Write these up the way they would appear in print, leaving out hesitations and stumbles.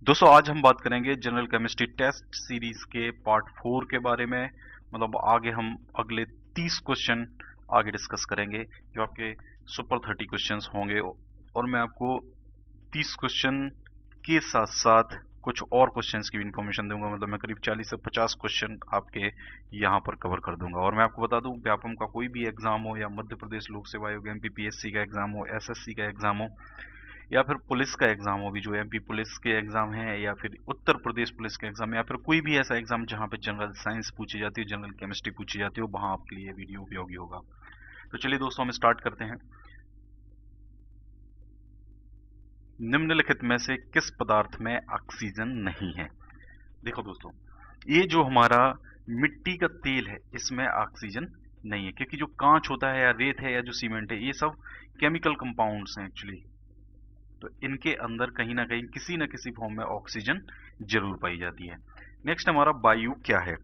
दोस्तों आज हम बात करेंगे जनरल केमिस्ट्री टेस्ट सीरीज के पार्ट 4 के बारे में। मतलब आगे हम अगले 30 क्वेश्चन आगे डिस्कस करेंगे जो आपके सुपर 30 क्वेश्चंस होंगे। और मैं आपको 30 क्वेश्चन के साथ साथ कुछ और क्वेश्चंस की भी इंफॉर्मेशन दूंगा। मतलब मैं करीब 40 से 50 क्वेश्चन आपके यहाँ पर कवर कर दूंगा। और मैं आपको बता दूं, व्यापम का कोई भी एग्जाम हो या मध्य प्रदेश लोक सेवा आयोग एमपीपीएससी का एग्जाम हो, एसएससी का एग्जाम हो या फिर पुलिस का एग्जाम हो, भी जो एमपी पुलिस के एग्जाम है या फिर उत्तर प्रदेश पुलिस के एग्जाम या फिर कोई भी ऐसा एग्जाम जहां पे जनरल साइंस पूछी जाती है, जनरल केमिस्ट्री पूछी जाती है, वहां आपके लिए वीडियो उपयोगी होगा। तो चलिए दोस्तों हम स्टार्ट करते हैं। निम्नलिखित में से किस पदार्थ में ऑक्सीजन नहीं है? देखो दोस्तों, ये जो हमारा मिट्टी का तेल है इसमें ऑक्सीजन नहीं है, क्योंकि जो कांच होता है या रेत है या जो सीमेंट है ये सब केमिकल कंपाउंड्स हैं एक्चुअली। तो इनके अंदर कहीं ना कहीं किसी न किसी फॉर्म में ऑक्सीजन जरूर पाई जाती है। नेक्स्ट हमारा वायु क्या है?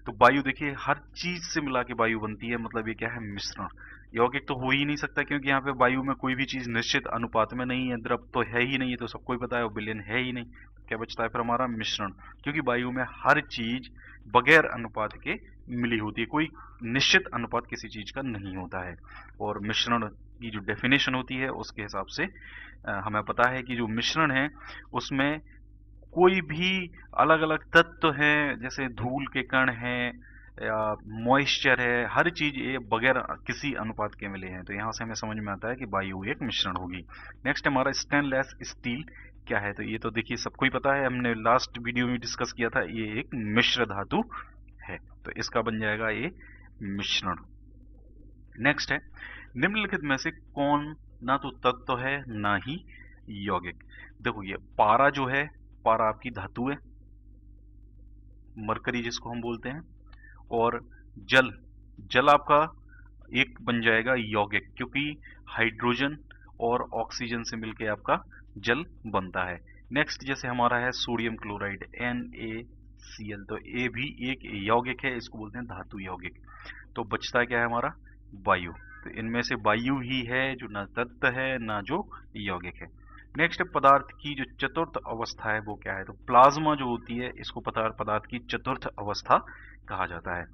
तो वायु देखिए हर चीज से मिला के वायु बनती है। मतलब ये क्या है? मिश्रण। यौगिक तो हो ही नहीं सकता, क्योंकि यहाँ पे वायु में कोई भी चीज निश्चित अनुपात में नहीं है। द्रव तो है ही नहीं, है तो सबको ही पता है। विलयन है ही नहीं, क्या बचता है फिर? हमारा मिश्रण। क्योंकि वायु में हर चीज बगैर अनुपात के मिली होती है, कोई निश्चित अनुपात किसी चीज का नहीं होता है। और मिश्रण की जो डेफिनेशन होती है उसके हिसाब से हमें पता है कि जो मिश्रण है उसमें कोई भी अलग अलग तत्व हैं, जैसे धूल के कण हैं या मॉइस्चर है, हर चीज ये बगैर किसी अनुपात के मिले हैं। तो यहाँ से हमें समझ में आता है कि वायु एक मिश्रण होगी। नेक्स्ट हमारा स्टेनलेस स्टील क्या है? तो ये तो देखिए सबको ही पता है, हमने लास्ट वीडियो में डिस्कस किया था। ये एक मिश्र धातु है, तो इसका बन जाएगा ये मिश्रण। नेक्स्ट है, निम्नलिखित में से कौन ना तो तत्व है ना ही यौगिक? देखो ये पारा जो है, पारा आपकी धातु है, मरकरी जिसको हम बोलते हैं। और जल, जल आपका एक बन जाएगा यौगिक, क्योंकि हाइड्रोजन और ऑक्सीजन से मिलके आपका जल बनता है। नेक्स्ट जैसे हमारा है सोडियम क्लोराइड NaCl, तो ये भी एक यौगिक है, इसको बोलते हैं धातु यौगिक। तो बचता क्या है हमारा? वायु। तो इनमें से वायु ही है जो ना तत्व है ना जो यौगिक है। नेक्स्ट पदार्थ की जो चतुर्थ अवस्था है वो क्या है? तो प्लाज्मा जो होती है इसको पदार्थ की चतुर्थ अवस्था कहा जाता है।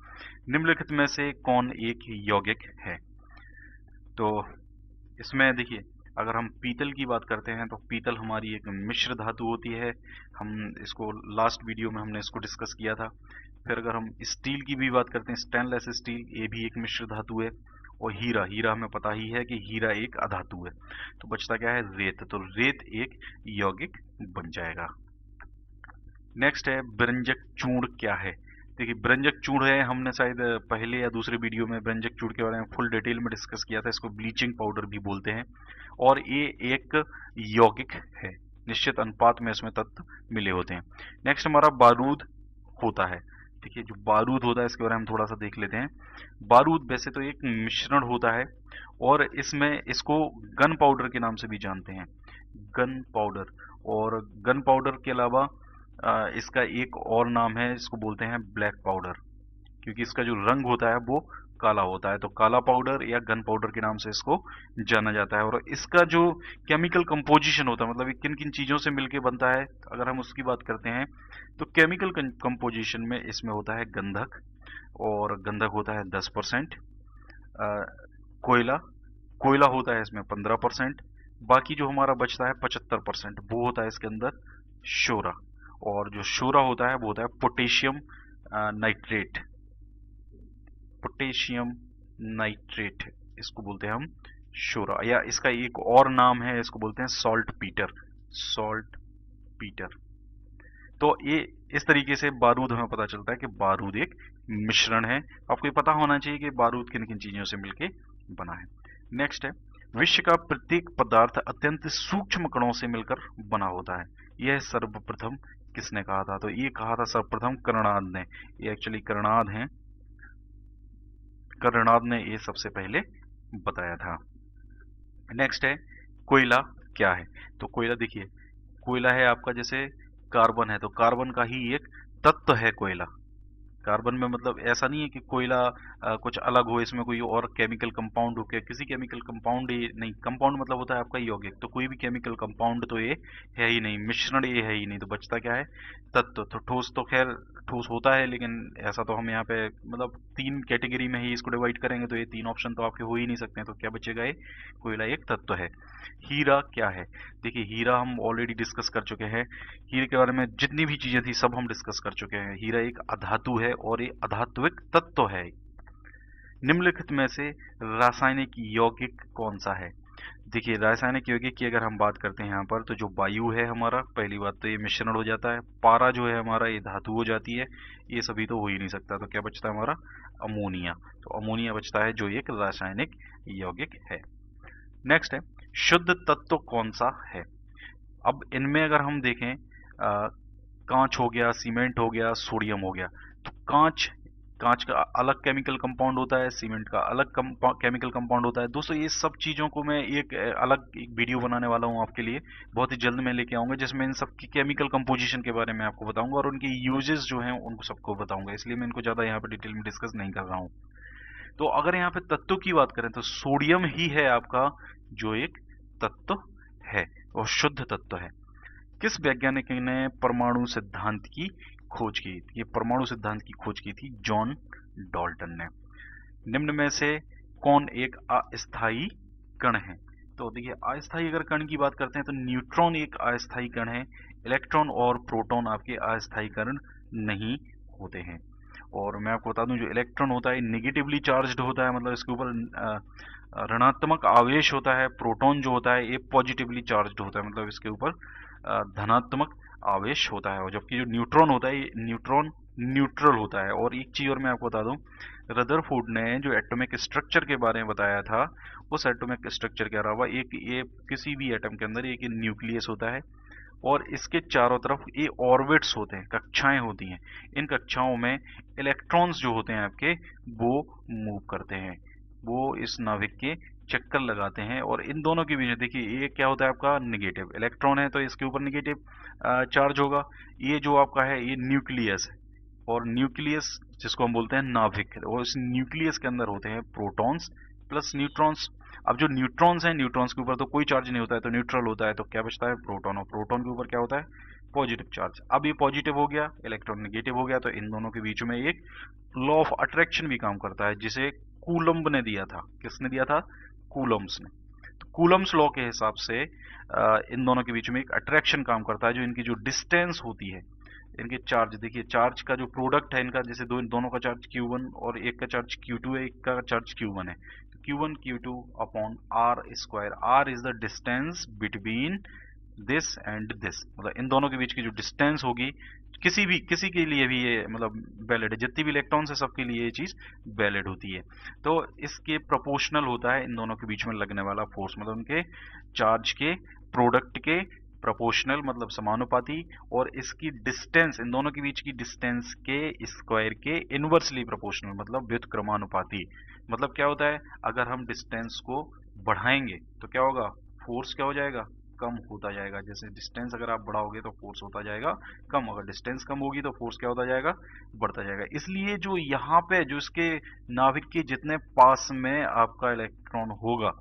निम्नलिखित में से कौन एक यौगिक है? तो इसमें देखिए, अगर हम पीतल की बात करते हैं तो पीतल हमारी एक मिश्र धातु होती है। हम इसको लास्ट वीडियो में हमने इसको डिस्कस किया था। फिर अगर हम स्टील की भी बात करते हैं, स्टेनलेस स्टील, ये भी एक मिश्र धातु है। और हीरा, हीरा हमें पता ही है कि हीरा एक अधातु है। तो बचता क्या है? रेत। तो रेत एक यौगिक बन जाएगा। नेक्स्ट है व्यंजक चूर्ण क्या है? देखिए व्यंजक चूर्ण है, हमने शायद पहले या दूसरे वीडियो में व्यंजक चूर्ण के बारे में फुल डिटेल में डिस्कस किया था। इसको ब्लीचिंग पाउडर भी बोलते हैं और ये एक यौगिक है, निश्चित अनुपात में इसमें तत्व मिले होते हैं। नेक्स्ट हमारा बारूद होता है। देखिए जो बारूद होता है इसके बारे में हम थोड़ा सा देख लेते हैं। बारूद वैसे तो एक मिश्रण होता है और इसमें इसको गन पाउडर के नाम से भी जानते हैं, गन पाउडर। और गन पाउडर के अलावा इसका एक और नाम है, इसको बोलते हैं ब्लैक पाउडर, क्योंकि इसका जो रंग होता है वो काला होता है। तो काला पाउडर या गन पाउडर के नाम से इसको जाना जाता है। और इसका जो केमिकल कंपोजिशन होता है, मतलब ये किन किन चीज़ों से मिलके बनता है, अगर हम उसकी बात करते हैं तो केमिकल कंपोजिशन में इसमें होता है गंधक, और गंधक होता है 10%। कोयला, कोयला होता है इसमें 15%। बाकी जो हमारा बचता है 75%, वो होता है इसके अंदर शोरा। और जो शोरा होता है वो होता है पोटेशियम नाइट्रेट, पोटेशियम नाइट्रेट इसको बोलते हैं हम शोरा। या इसका एक और नाम है, इसको बोलते हैं सॉल्ट पीटर, सॉल्ट पीटर। तो ये इस तरीके से बारूद हमें पता चलता है कि बारूद एक मिश्रण है। आपको ये पता होना चाहिए कि बारूद किन किन चीजों से मिलके बना है। नेक्स्ट है, विश्व का प्रत्येक पदार्थ अत्यंत सूक्ष्म कणों से मिलकर बना होता है। यह सर्वप्रथम किसने कहा था? तो ये कहा था सर्वप्रथम कर्णाद ने। ये एक्चुअली कर्णाद हैं, कर्णाद ने ये सबसे पहले बताया था। नेक्स्ट है, कोयला क्या है? तो कोयला देखिए, कोयला है आपका जैसे कार्बन है, तो कार्बन का ही एक तत्व है कोयला। कार्बन में मतलब ऐसा नहीं है कि कोयला कुछ अलग हो, इसमें कोई और केमिकल कंपाउंड हो, क्या किसी केमिकल कंपाउंड ये नहीं, कंपाउंड मतलब होता है आपका यौगिक, तो कोई भी केमिकल कंपाउंड तो ये है ही नहीं, मिश्रण ये है ही नहीं, तो बचता क्या है, तत्व। तो ठोस तो खैर ठोस होता है, लेकिन ऐसा तो हम यहाँ पे मतलब 3 कैटेगरी में ही इसको डिवाइड करेंगे, तो ये 3 ऑप्शन तो आपके हो ही नहीं सकते हैं, तो क्या बचेगा, ये कोयला एक तत्व है। हीरा क्या है, देखिए हीरा हम ऑलरेडी डिस्कस कर चुके हैं, हीरे के बारे में जितनी भी चीजें थी सब हम डिस्कस कर चुके हैं। हीरा एक अधातु है और ये अधात्विक तत्व है। निम्नलिखित में से रासायनिक यौगिक कौन सा है, देखिए रासायनिक यौगिक की अगर हम बात करते हैं यहाँ पर, तो जो वायु है हमारा, पहली बात तो ये मिश्रण हो जाता है, पारा जो है हमारा ये धातु हो जाती है, ये सभी तो हो ही नहीं सकता, तो क्या बचता है हमारा, अमोनिया। तो अमोनिया बचता है जो एक रासायनिक यौगिक है। नेक्स्ट है शुद्ध तत्व कौन सा है। अब इनमें अगर हम देखें, कांच हो गया, सीमेंट हो गया, सोडियम हो गया, तो कांच कांच का अलग केमिकल कंपाउंड होता है, सीमेंट का अलग केमिकल कंपाउंड होता है। दोस्तों ये सब चीज़ों को मैं एक अलग एक वीडियो बनाने वाला हूँ आपके लिए, बहुत ही जल्द मैं लेके आऊंगा, जिसमें इन सब की केमिकल कंपोजिशन के बारे में आपको बताऊंगा और उनके यूजेस जो हैं उनको सबको बताऊंगा, इसलिए मैं इनको ज़्यादा यहाँ पे डिटेल में डिस्कस नहीं कर रहा हूँ। तो अगर यहाँ पे तत्व की बात करें तो सोडियम ही है आपका जो एक तत्व है और शुद्ध तत्व है। किस वैज्ञानिक ने परमाणु सिद्धांत की खोज की, ये परमाणु सिद्धांत की खोज की थी जॉन डाल्टन ने। निम्न में से कौन एक अस्थायी कण है, तो देखिए अस्थायी अगर कण की बात करते हैं तो न्यूट्रॉन एक अस्थायी कण है, इलेक्ट्रॉन और प्रोटॉन आपके अस्थायी कण नहीं होते हैं। और मैं आपको बता दूं जो इलेक्ट्रॉन होता है नेगेटिवली चार्ज्ड होता है, मतलब इसके ऊपर ऋणात्मक आवेश होता है, प्रोटॉन जो होता है ये पॉजिटिवली चार्ज्ड होता है, मतलब इसके ऊपर धनात्मक आवेश होता है, और जबकि जो न्यूट्रॉन होता है ये न्यूट्रॉन न्यूट्रल होता है। और एक चीज और मैं आपको बता दूं, रदरफोर्ड ने जो एटॉमिक स्ट्रक्चर के बारे में बताया था, उस एटॉमिक स्ट्रक्चर के अलावा एक ये किसी भी एटम के अंदर एक न्यूक्लियस होता है और इसके चारों तरफ ये ऑर्बिट्स होते हैं, कक्षाएं होती हैं, इन कक्षाओं में इलेक्ट्रॉन्स जो होते हैं आपके वो मूव करते हैं, वो इस नाभिक के चक्कर लगाते हैं, और इन दोनों के बीच में देखिए ये क्या होता है आपका निगेटिव, इलेक्ट्रॉन है तो इसके ऊपर निगेटिव चार्ज होगा, ये जो आपका है ये न्यूक्लियस है, और न्यूक्लियस जिसको हम बोलते हैं नाभिक, और इस न्यूक्लियस के अंदर होते हैं प्रोटॉन्स प्लस न्यूट्रॉन्स। अब जो न्यूट्रॉन्स हैं, न्यूट्रॉन्स के ऊपर तो कोई चार्ज नहीं होता है, तो न्यूट्रल होता है, तो क्या बचता है प्रोटॉन, और प्रोटॉन के ऊपर क्या होता है पॉजिटिव चार्ज। अब ये पॉजिटिव हो गया, इलेक्ट्रॉन नेगेटिव हो गया, तो इन दोनों के बीच में एक लॉ ऑफ अट्रैक्शन भी काम करता है, जिसे कूलम्ब ने दिया था। किसने दिया था, कूलम्ब्स ने। तो कूलम्ब्स लॉ के हिसाब से इन दोनों के बीच में एक अट्रैक्शन काम करता है, जो इनकी जो डिस्टेंस होती है, इनके चार्ज, देखिए चार्ज का जो प्रोडक्ट है इनका, जैसे दोनों का चार्ज Q1 और एक का चार्ज Q2 है, एक का चार्ज Q1 है, तो Q1 Q2 upon R square, R is the distance between this and this, मतलब इन दोनों के बीच की जो डिस्टेंस होगी, किसी के लिए भी ये मतलब वैलिड है, जितनी भी इलेक्ट्रॉन्स है सबके लिए ये चीज वैलिड होती है। तो इसके प्रोपोर्शनल होता है इन दोनों के बीच में लगने वाला फोर्स, मतलब उनके चार्ज के प्रोडक्ट के प्रोपोर्शनल मतलब समानुपाती, और इसकी डिस्टेंस, इन दोनों के बीच की डिस्टेंस के स्क्वायर के इनवर्सली प्रोपोर्शनल, मतलब व्युत्क्रमानुपाती। मतलब क्या होता है, अगर हम डिस्टेंस को बढ़ाएंगे तो क्या होगा, फोर्स क्या हो जाएगा, कम होता जाएगा। जैसे डिस्टेंस अगर आप बढ़ाओगे तो फोर्स होता जाएगा कम, अगर डिस्टेंस कम होगी तो फोर्स क्या होता जाएगा, बढ़ता जाएगा। इसलिए जो यहाँ पे जो इसके नाभिक के जितने पास में आपका इलेक्ट्रॉन होगा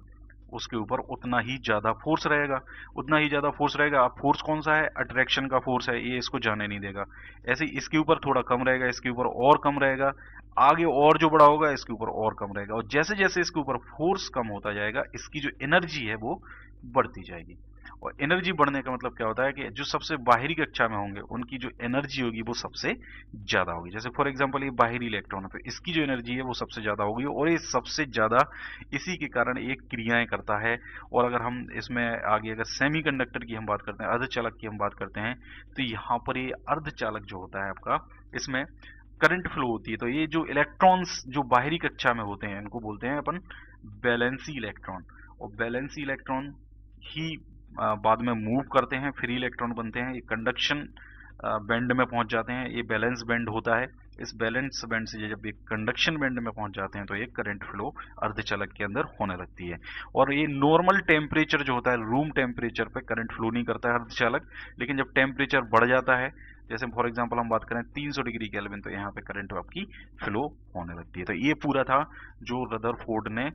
उसके ऊपर उतना ही ज्यादा फोर्स रहेगा, उतना ही ज्यादा फोर्स रहेगा। अब फोर्स कौन सा है, अट्रैक्शन का फोर्स है, ये इसको जाने नहीं देगा। ऐसे ही इसके ऊपर थोड़ा कम रहेगा, इसके ऊपर और कम रहेगा, आगे और जो बड़ा होगा इसके ऊपर और कम रहेगा, और जैसे जैसे इसके ऊपर फोर्स कम होता जाएगा इसकी जो एनर्जी है वो बढ़ती जाएगी। और एनर्जी बढ़ने का मतलब क्या होता है कि जो सबसे बाहरी कक्षा में होंगे उनकी जो एनर्जी होगी वो सबसे ज्यादा होगी। जैसे फॉर एग्जांपल ये बाहरी इलेक्ट्रॉन है तो इसकी जो एनर्जी है वो सबसे ज्यादा होगी, और ये सबसे ज्यादा इसी के कारण एक क्रियाएं करता है। और अगर हम इसमें आगे अगर सेमीकंडक्टर की हम बात करते हैं, अर्धचालक की हम बात करते हैं, तो यहाँ पर ये अर्धचालक जो होता है आपका, इसमें करंट फ्लो होती है। तो ये जो इलेक्ट्रॉन्स जो बाहरी कक्षा में होते हैं इनको बोलते हैं अपन वैलेंसी इलेक्ट्रॉन, और वैलेंसी इलेक्ट्रॉन ही बाद में मूव करते हैं, फ्री इलेक्ट्रॉन बनते हैं, ये कंडक्शन बैंड में पहुंच जाते हैं, ये बैलेंस बैंड होता है। इस बैलेंस बैंड से जब ये कंडक्शन बैंड में पहुंच जाते हैं तो ये करंट फ्लो अर्धचालक के अंदर होने लगती है। और ये नॉर्मल टेम्परेचर जो होता है, रूम टेम्परेचर पे करंट फ्लो नहीं करता है अर्धचालक, लेकिन जब टेम्परेचर बढ़ जाता है जैसे फॉर एग्जांपल हम बात करें 300 डिग्री केल्विन, तो यहाँ पे करंट आपकी फ्लो होने लगती है। तो ये पूरा था जो रदरफोर्ड ने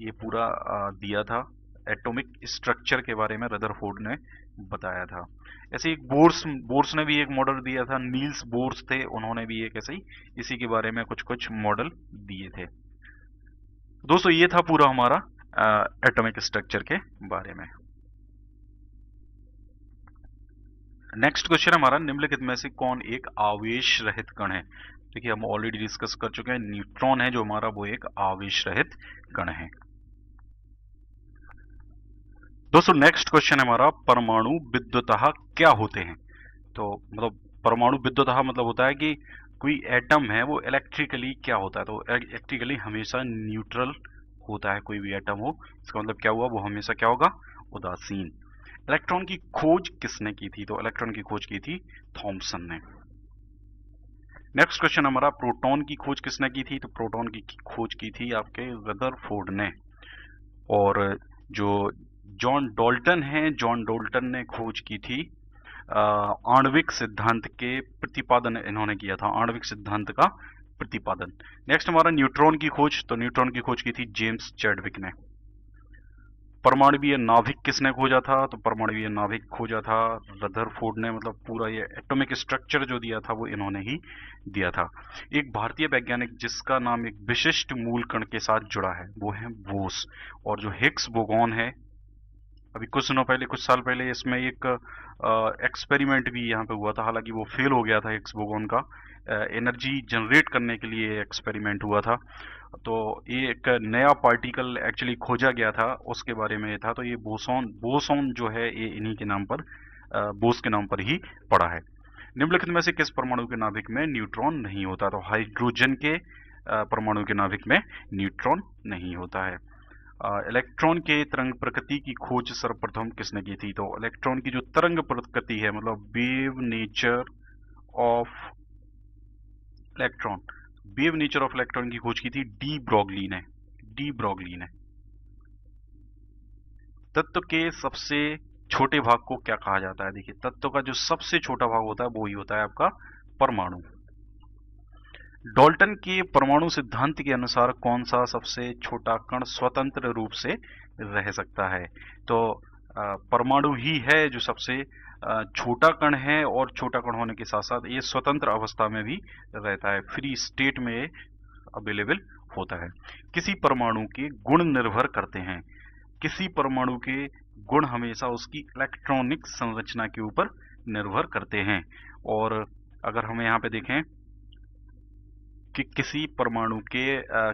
ये पूरा दिया था, एटॉमिक स्ट्रक्चर के बारे में रदरफोर्ड ने बताया था। ऐसे एक बोर्स ने भी एक मॉडल दिया था, नील्स बोर्स थे, उन्होंने भी एक ऐसे ही इसी के बारे में कुछ कुछ मॉडल दिए थे। दोस्तों ये था पूरा हमारा एटॉमिक स्ट्रक्चर के बारे में। नेक्स्ट क्वेश्चन हमारा, निम्नलिखित में से कौन एक आवेश रहित कण है? देखिए हम ऑलरेडी डिस्कस कर चुके हैं, न्यूट्रॉन है जो हमारा, वो एक आवेश रहित कण है। दोस्तों नेक्स्ट क्वेश्चन हमारा, परमाणु विद्युतः क्या होते हैं? तो मतलब परमाणु विद्युतः मतलब होता है कि कोई एटम है वो इलेक्ट्रिकली क्या होता है, तो इलेक्ट्रिकली हमेशा न्यूट्रल होता है। कोई भी एटम हो, इसका मतलब क्या हुआ, वो हमेशा क्या होगा, उदासीन। इलेक्ट्रॉन की खोज किसने की थी? तो इलेक्ट्रॉन की खोज की थी थॉमसन ने। नेक्स्ट क्वेश्चन हमारा, प्रोटॉन की खोज किसने की थी? तो प्रोटॉन की खोज की थी आपके रदरफोर्ड ने। और जो जॉन डाल्टन है, जॉन डाल्टन ने खोज की थी आणविक सिद्धांत के प्रतिपादन इन्होंने किया था, आणविक सिद्धांत का प्रतिपादन। नेक्स्ट हमारा न्यूट्रॉन की खोज, तो न्यूट्रॉन की खोज की थी जेम्स चैडविक ने। परमाणुवीय नाभिक किसने खोजा था? तो परमाणुवीय नाभिक खोजा था रदरफोर्ड ने। मतलब पूरा ये एटॉमिक स्ट्रक्चर जो दिया था वो इन्होंने ही दिया था। एक भारतीय वैज्ञानिक जिसका नाम एक विशिष्ट मूल कण के साथ जुड़ा है वो है बोस। और जो हिग्स बोगॉन है, अभी कुछ दिनों पहले, कुछ साल पहले इसमें एक एक्सपेरिमेंट भी यहाँ पे हुआ था, हालांकि वो फेल हो गया था। हिग्स बोगॉन का एनर्जी जनरेट करने के लिए एक्सपेरिमेंट हुआ था। तो ये एक नया पार्टिकल एक्चुअली खोजा गया था, उसके बारे में था। तो ये बोसॉन जो है ये इन्हीं के नाम पर, बोस के नाम पर ही पड़ा है। निम्नलिखित में से किस परमाणु के नाभिक में न्यूट्रॉन नहीं होता? तो हाइड्रोजन के परमाणु के नाभिक में न्यूट्रॉन नहीं होता है। इलेक्ट्रॉन के तरंग प्रकृति की खोज सर्वप्रथम किसने की थी? तो इलेक्ट्रॉन की जो तरंग प्रकृति है, मतलब wave nature of electron, wave nature of electron की खोज की थी डी ब्रॉगली ने। डी ब्रॉगली ने। तत्व के सबसे छोटे भाग को क्या कहा जाता है? देखिए तत्व का जो सबसे छोटा भाग होता है वो ही होता है आपका परमाणु। डाल्टन के परमाणु सिद्धांत के अनुसार कौन सा सबसे छोटा कण स्वतंत्र रूप से रह सकता है? तो परमाणु ही है जो सबसे छोटा कण है, और छोटा कण होने के साथ साथ ये स्वतंत्र अवस्था में भी रहता है, फ्री स्टेट में अवेलेबल होता है। किसी परमाणु के गुण निर्भर करते हैं। किसी परमाणु के गुण हमेशा उसकी इलेक्ट्रॉनिक संरचना के ऊपर निर्भर करते हैं। और अगर हम यहाँ पे देखें कि किसी परमाणु के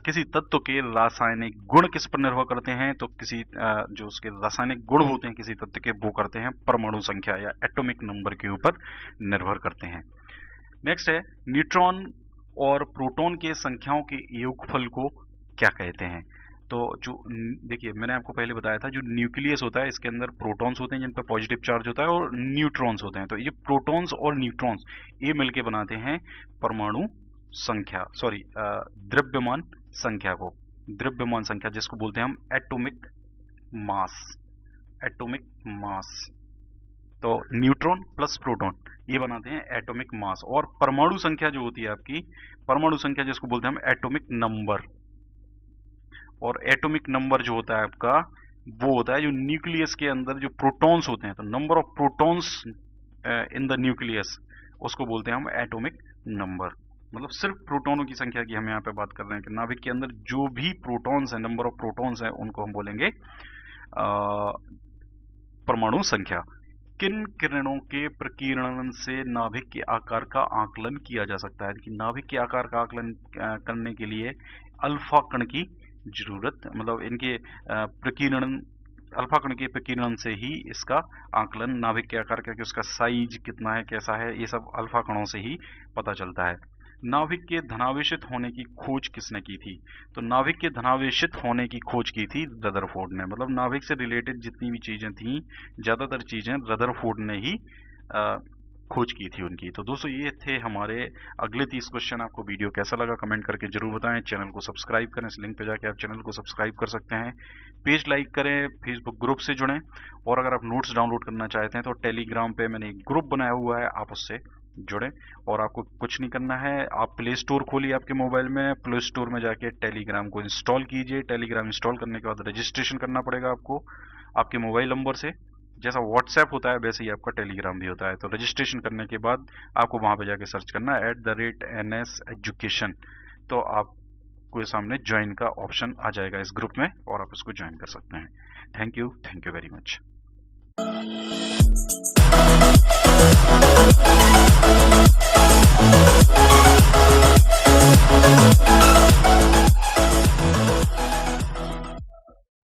किसी तत्व के रासायनिक गुण किस पर निर्भर करते हैं, तो किसी जो उसके रासायनिक गुण होते हैं किसी तत्व के, वो करते हैं परमाणु संख्या या एटॉमिक नंबर के ऊपर निर्भर करते हैं। नेक्स्ट है, न्यूट्रॉन और प्रोटॉन के संख्याओं के योगफल को क्या कहते हैं? तो जो देखिए मैंने आपको पहले बताया था, जो न्यूक्लियस होता है इसके अंदर प्रोटॉन्स होते हैं जिन पर पॉजिटिव चार्ज होता है, और न्यूट्रॉन्स होते हैं। तो ये प्रोटॉन्स और न्यूट्रॉन्स ये मिलके बनाते हैं परमाणु संख्या, सॉरी द्रव्यमान संख्या को, द्रव्यमान संख्या जिसको बोलते हैं हम एटॉमिक मास, एटॉमिक मास। तो न्यूट्रॉन प्लस प्रोटॉन ये बनाते हैं एटॉमिक मास। और परमाणु संख्या जो होती है आपकी, परमाणु संख्या जिसको बोलते हैं हम एटॉमिक नंबर। और एटॉमिक नंबर जो होता है आपका वो होता है जो न्यूक्लियस के अंदर जो प्रोटॉन्स होते हैं, तो number of protons in the nucleus, उसको बोलते हैं हम एटॉमिक नंबर। मतलब सिर्फ प्रोटॉनों की संख्या की हम यहाँ पे बात कर रहे हैं कि नाभिक के अंदर जो भी प्रोटॉन्स हैं, नंबर ऑफ प्रोटॉन्स हैं, उनको हम बोलेंगे परमाणु संख्या। किन किरणों के प्रकीर्णन से नाभिक के आकार का आकलन किया जा सकता है? कि नाभिक के आकार का आकलन करने के लिए अल्फा कण की जरूरत, मतलब इनके प्रकीर्णन, अल्फा कण के प्रकीर्णन से ही इसका आकलन नाभिक के आकार का, कि उसका साइज कितना है, कैसा है, ये सब अल्फा कणों से ही पता चलता है। नाभिक के धनावेशित होने की खोज किसने की थी? तो नाभिक के धनावेशित होने की खोज की थी रदरफोर्ड ने। मतलब नाभिक से रिलेटेड जितनी भी चीजें थी, ज्यादातर चीजें रदरफोर्ड ने ही खोज की थी उनकी। तो दोस्तों ये थे हमारे अगले 30 क्वेश्चन। आपको वीडियो कैसा लगा कमेंट करके जरूर बताएं। चैनल को सब्सक्राइब करें, इस लिंक पे जाके आप चैनल को सब्सक्राइब कर सकते हैं। पेज लाइक करें, फेसबुक ग्रुप से जुड़ें, और अगर आप नोट्स डाउनलोड करना चाहते हैं तो टेलीग्राम पे मैंने एक ग्रुप बनाया हुआ है, आप उससे जुड़ें। और आपको कुछ नहीं करना है, आप प्ले स्टोर खोलिए आपके मोबाइल में, प्ले स्टोर में जाके टेलीग्राम को इंस्टॉल कीजिए। टेलीग्राम इंस्टॉल करने के बाद रजिस्ट्रेशन करना पड़ेगा आपको आपके मोबाइल नंबर से। जैसा व्हाट्सएप होता है वैसे ही आपका टेलीग्राम भी होता है। तो रजिस्ट्रेशन करने के बाद आपको वहां पे जाके सर्च करना है @NS एजुकेशन, तो आपको सामने ज्वाइन का ऑप्शन आ जाएगा इस ग्रुप में और आप इसको ज्वाइन कर सकते हैं। Thank you very much.